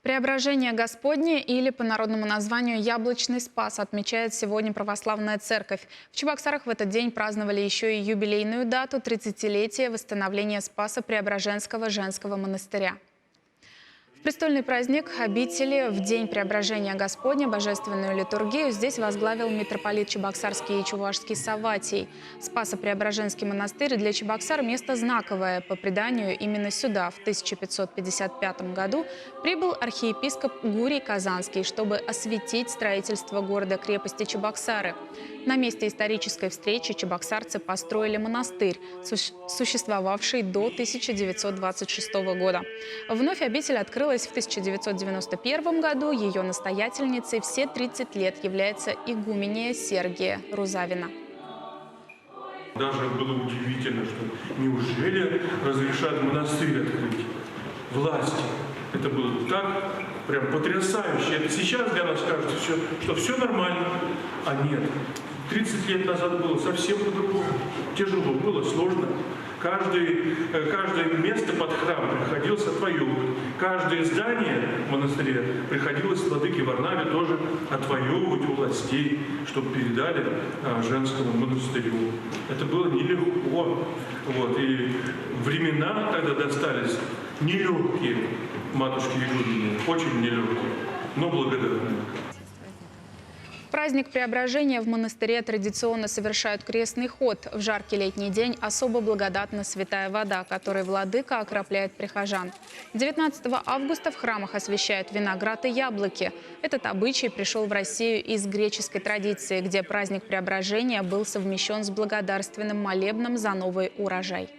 Преображение Господне, или по народному названию Яблочный Спас, отмечает сегодня Православная Церковь. В Чебоксарах в этот день праздновали еще и юбилейную дату – 30-летие восстановления Спаса Преображенского женского монастыря. В престольный праздник обители в день Преображения Господня божественную литургию здесь возглавил митрополит Чебоксарский и Чувашский Савватий. Спасо-Преображенский монастырь для Чебоксар – место знаковое. По преданию, именно сюда в 1555 году прибыл архиепископ Гурий Казанский, чтобы осветить строительство города-крепости Чебоксары. На месте исторической встречи чебоксарцы построили монастырь, существовавший до 1926 года. Вновь обитель открылась в 1991 году. Ее настоятельницей все 30 лет является игуменья Сергия Рузавина. Даже было удивительно, что неужели разрешат монастырь открыть власти. Это было так прям потрясающе. Это сейчас для нас кажется, что все нормально, а нет. 30 лет назад было совсем по-другому. Тяжело было, сложно. Каждое место под храм приходилось отвоевывать. Каждое здание в монастыре приходилось владыке Варнаве тоже отвоевывать у властей, чтобы передали женскому монастырю. Это было нелегко. И времена тогда достались нелегкие матушке Игумене, очень нелегкие, но благодарные. В праздник Преображения в монастыре традиционно совершают крестный ход. В жаркий летний день особо благодатна святая вода, которой владыка окропляет прихожан. 19 августа в храмах освящают виноград и яблоки. Этот обычай пришел в Россию из греческой традиции, где праздник Преображения был совмещен с благодарственным молебном за новый урожай.